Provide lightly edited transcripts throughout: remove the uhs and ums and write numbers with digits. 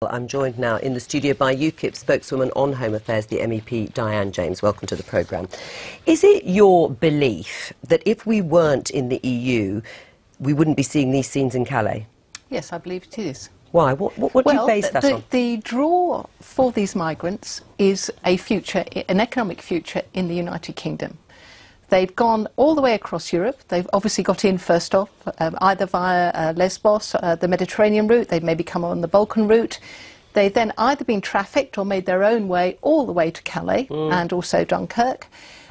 I'm joined now in the studio by UKIP spokeswoman on Home Affairs, the MEP Diane James. Welcome to the programme. Is it your belief that if we weren't in the EU, we wouldn't be seeing these scenes in Calais? Yes, I believe it is. Why? What do you base that on? The draw for these migrants is a future, an economic future in the United Kingdom. They've gone all the way across Europe. They've obviously got in first off, either via Lesbos, the Mediterranean route. They've maybe come on the Balkan route. They've then either been trafficked or made their own way all the way to Calais and also Dunkirk.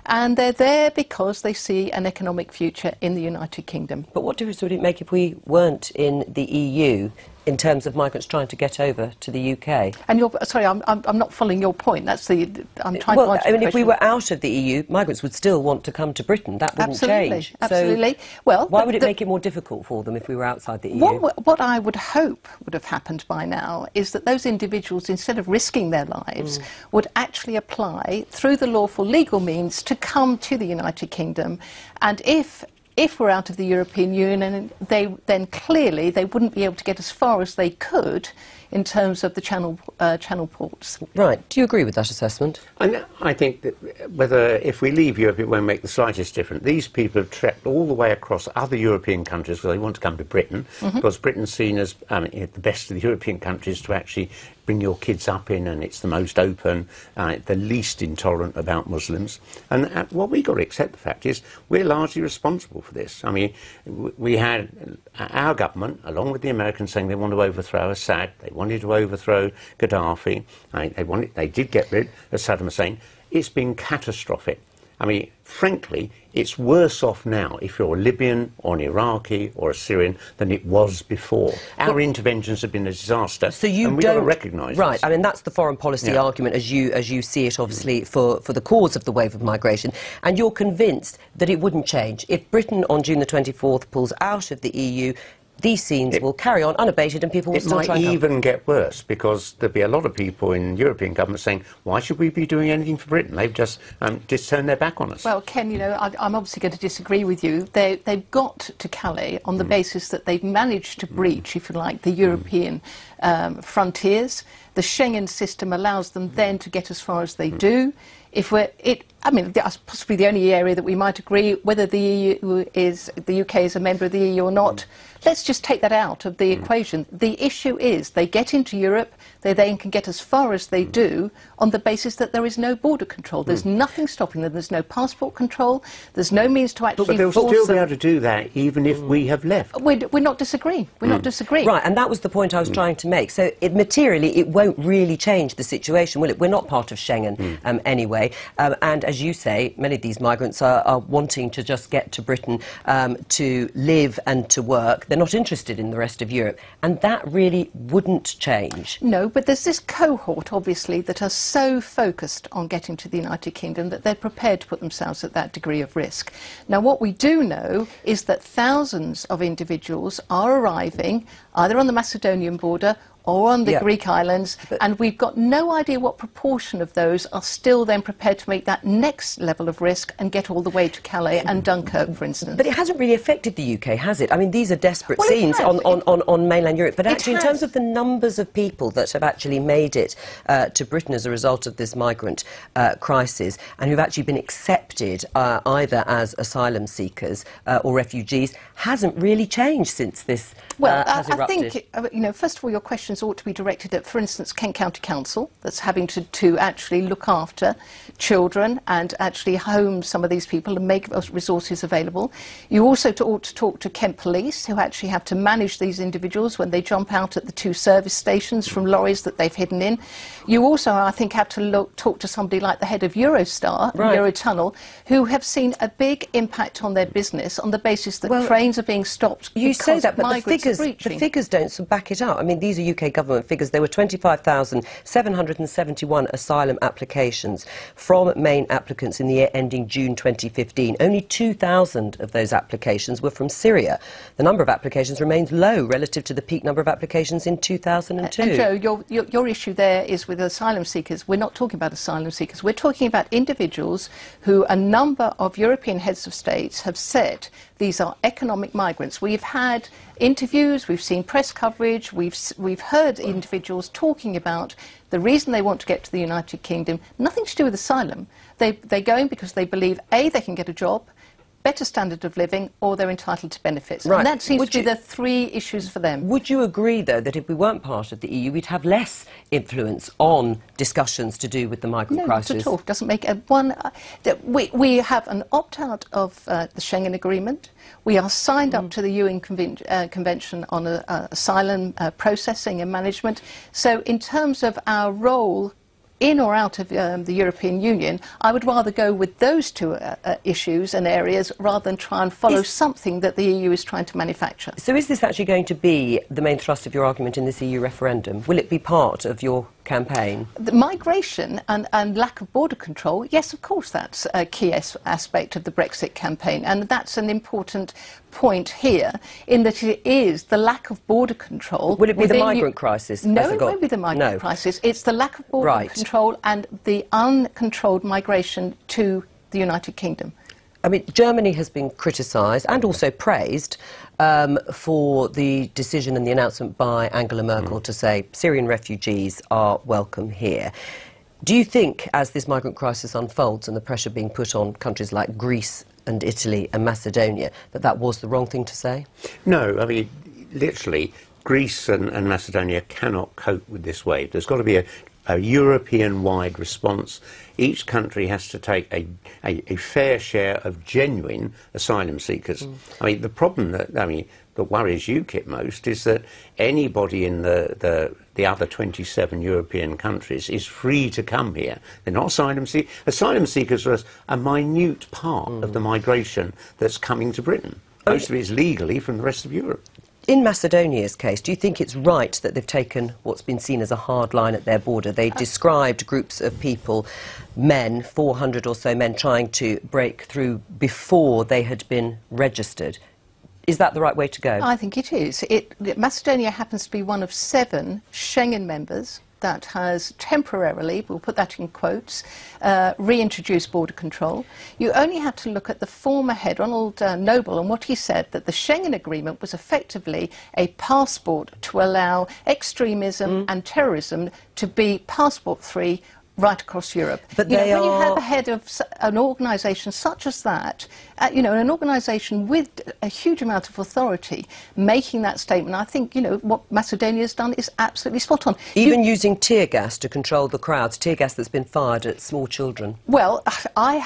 And they're there because they see an economic future in the United Kingdom. But what difference would it make if we weren't in the EU in terms of migrants trying to get over to the UK? And sorry, I'm not following your point. That's I'm trying to answer I mean, if we were out of the EU, migrants would still want to come to Britain. That wouldn't change. Absolutely. So well, why would it make it more difficult for them if we were outside the EU? What I would hope would have happened by now is that those individuals, instead of risking their lives, would actually apply through the lawful legal means to come to the United Kingdom. And if we're out of the European Union, then clearly they wouldn't be able to get as far as they could in terms of the channel ports. Right. Do you agree with that assessment? I think that if we leave Europe, it won't make the slightest difference. These people have trekked all the way across other European countries because they want to come to Britain, because Britain's seen as the best of the European countries to actually bring your kids up in, and it's the most open, the least intolerant about Muslims. And what we've got to accept the fact is we're largely responsible for this. I mean, we had our government, along with the Americans, saying they want to overthrow Assad, they wanted to overthrow Gaddafi, they did get rid of Saddam Hussein. It's been catastrophic. I mean, frankly, it's worse off now if you're a Libyan or an Iraqi or a Syrian than it was before. Our interventions have been a disaster, so you and we've got to recognise Right, this. I mean, that's the foreign policy argument as you see it, obviously, for the cause of the wave of migration. And you're convinced that it wouldn't change. If Britain, on June the 24th, pulls out of the EU, these scenes will carry on unabated and people will still try and It might even get worse, because there'll be a lot of people in European governments saying, why should we be doing anything for Britain? They've just turned their back on us. Well, Ken, you know, I'm obviously going to disagree with you. They've got to Calais on the basis that they've managed to breach, if you like, the European frontiers. The Schengen system allows them then to get as far as they do. I mean, that's possibly the only area that we might agree, whether the UK is a member of the EU or not. Let's just take that out of the equation. The issue is they get into Europe, they then can get as far as they do on the basis that there is no border control. There's nothing stopping them. There's no passport control. There's no means to actually But they'll still be able to do that even if we have left. We're not disagreeing. We're not disagreeing. Right, and that was the point I was trying to make. So materially, it won't really change the situation, will it? We're not part of Schengen anyway. And as you say, many of these migrants are wanting to just get to Britain to live and to work. They're not interested in the rest of Europe. And that really wouldn't change. No, but there's this cohort, obviously, that are so focused on getting to the United Kingdom that they're prepared to put themselves at that degree of risk. Now, what we do know is that thousands of individuals are arriving either on the Macedonian border or on the Greek islands, and we've got no idea what proportion of those are still then prepared to make that next level of risk and get all the way to Calais and Dunkirk, for instance. But it hasn't really affected the UK, has it? I mean, these are desperate scenes on mainland Europe, but actually in terms of the numbers of people that have actually made it to Britain as a result of this migrant crisis and who've actually been accepted either as asylum seekers or refugees hasn't really changed since this has erupted. I think, you know, first of all, your questions ought to be directed at, for instance, Kent County Council, that's having to actually look after children and actually home some of these people and make resources available. You also ought to talk to Kent Police, who actually have to manage these individuals when they jump out at the two service stations from lorries that they've hidden in. You also, I think, have to talk to somebody like the head of Eurostar, Eurotunnel, who have seen a big impact on their business on the basis that trains are being stopped. You say that, but the figures don't back it up. I mean, these are UK government figures. There were 25,771 asylum applications from main applicants in the year ending June 2015. Only 2,000 of those applications were from Syria. The number of applications remains low relative to the peak number of applications in 2002. And Joe, your issue there is with asylum seekers. We're not talking about asylum seekers. We're talking about individuals who a number of European heads of states have said These are economic migrants. We've had interviews, we've seen press coverage, we've heard individuals talking about the reason they want to get to the United Kingdom, nothing to do with asylum. They're going because they believe, A, they can get a job, better standard of living, or they're entitled to benefits. Right. And that seems to be the three issues for them. Would you agree, though, that if we weren't part of the EU, we'd have less influence on discussions to do with the migrant crisis? No, not at all. It doesn't make one... we have an opt-out of the Schengen Agreement. We are signed up to the UN Convention on Asylum Processing and Management. So in terms of our role in or out of the European Union, I would rather go with those two issues and areas rather than try and follow something that the EU is trying to manufacture. So is this actually going to be the main thrust of your argument in this EU referendum? Will it be part of your campaign? The migration and lack of border control, yes, of course, that's a key aspect of the Brexit campaign, and that's an important point here, in that it is the lack of border control. Will it be the migrant crisis? No, it won't be the migrant crisis. It's the lack of border control and the uncontrolled migration to the United Kingdom. I mean, Germany has been criticised and also praised for the decision and the announcement by Angela Merkel to say Syrian refugees are welcome here. Do you think, as this migrant crisis unfolds and the pressure being put on countries like Greece and Italy and Macedonia, that that was the wrong thing to say? No, I mean, literally, Greece and Macedonia cannot cope with this wave. There's got to be a European-wide response. Each country has to take a fair share of genuine asylum seekers. I mean, the problem that worries UKIP most is that anybody in the other 27 European countries is free to come here. They're not asylum seekers. Asylum seekers are a minute part of the migration that's coming to Britain. Most of it is legally from the rest of Europe. In Macedonia's case, do you think it's right that they've taken what's been seen as a hard line at their border? They described groups of people, men, 400 or so men, trying to break through before they had been registered. Is that the right way to go? I think it is. Macedonia happens to be one of 7 Schengen members that has temporarily, we'll put that in quotes, reintroduced border control. You only have to look at the former head, Ronald Noble, and what he said, that the Schengen Agreement was effectively a passport to allow extremism and terrorism to be passport-free right across Europe. But when you have a head of an organisation such as that, an organisation with a huge amount of authority making that statement, I think, what Macedonia's done is absolutely spot on. Even using tear gas to control the crowds, tear gas that's been fired at small children. Well, I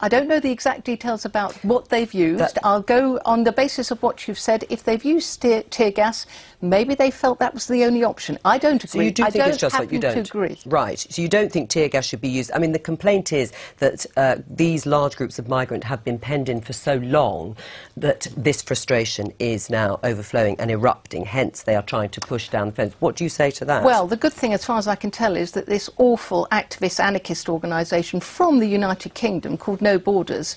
don't know the exact details about what they've used. I'll go on the basis of what you've said. If they've used tear gas, maybe they felt that was the only option. I don't agree. So you do think it's just like you don't? Agree. Right. So you don't think tear gas should be used? I mean, the complaint is that these large groups of migrants have been penned in for so long that this frustration is now overflowing and erupting. Hence, they are trying to push down the fence. What do you say to that? Well, the good thing, as far as I can tell, is that this awful activist anarchist organisation from the United Kingdom called No Borders,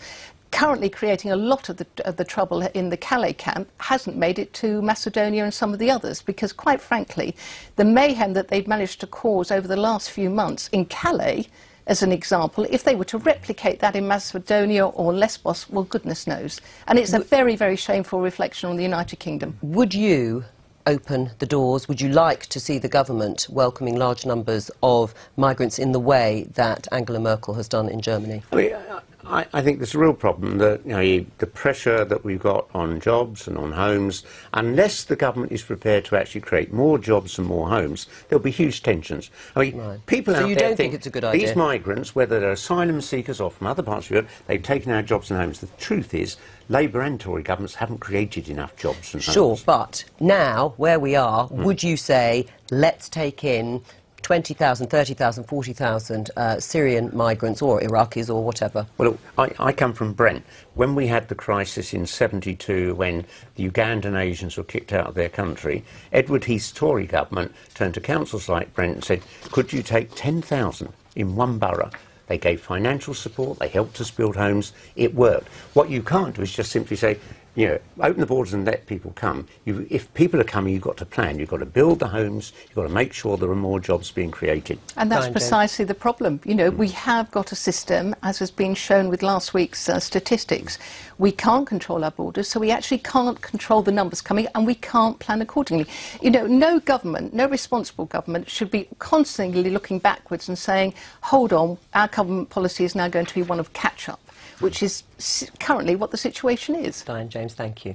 currently creating a lot of the trouble in the Calais camp, hasn't made it to Macedonia and some of the others, because quite frankly, the mayhem that they've managed to cause over the last few months in Calais, as an example, if they were to replicate that in Macedonia or Lesbos, well, goodness knows. And it's a very, very shameful reflection on the United Kingdom. Would you open the doors? Would you like to see the government welcoming large numbers of migrants in the way that Angela Merkel has done in Germany? I mean, I think there's a real problem that the pressure that we've got on jobs and on homes, unless the government is prepared to actually create more jobs and more homes, there'll be huge tensions. I mean, people out there think it's a good idea? These migrants, whether they're asylum seekers or from other parts of Europe, they've taken our jobs and homes. The truth is, Labour and Tory governments haven't created enough jobs and homes. Sure, but now, where we are, would you say, let's take in 20,000, 30,000, 40,000 Syrian migrants or Iraqis or whatever? Well, I come from Brent. When we had the crisis in '72, when the Ugandan Asians were kicked out of their country, Edward Heath's Tory government turned to councils like Brent and said, could you take 10,000 in one borough? They gave financial support, they helped us build homes, it worked. What you can't do is just simply say, you know, open the borders and let people come. If people are coming, you've got to plan. You've got to build the homes. You've got to make sure there are more jobs being created. And that's precisely the problem. You know, we have got a system, as has been shown with last week's statistics. We can't control our borders, so we actually can't control the numbers coming, and we can't plan accordingly. You know, no government, no responsible government should be constantly looking backwards and saying, hold on, our government policy is now going to be one of catch-up, which is currently what the situation is. Diane James, thank you.